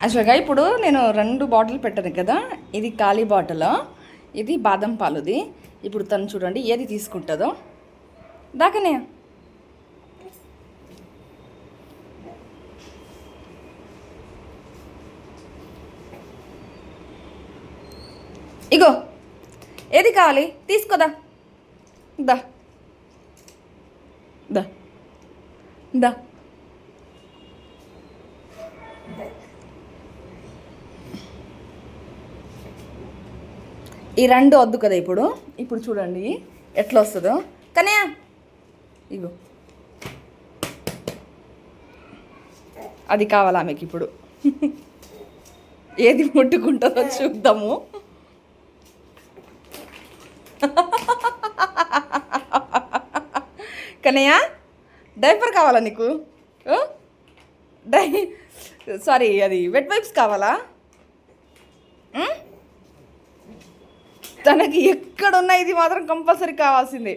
యాక్చువల్గా ఇప్పుడు నేను 2 బాటిల్ పెట్టాను కదా, ఇది ఖాళీ బాటిల్, ఇది బాదం పాలుది. ఇప్పుడు తను చూడండి ఏది తీసుకుంటుందో. దాకనే ఇగో ఏది కావాలి తీసుకోదా. దా దా దా. ఈ 2 వద్దు కదా ఇప్పుడు. ఇప్పుడు చూడండి ఎట్లా వస్తుందో. కనయా ఇగో అది కావాలా ఆమెకి ఇప్పుడు. ఏది ముట్టుకుంటుందో చూద్దాము. కనయా డైపర్ కావాలా నీకు? సారీ, అది వెట్ వైప్స్ కావాలా? తనకి ఎక్కడున్నా ఇది మాత్రం కంపల్సరీ కావాల్సిందే.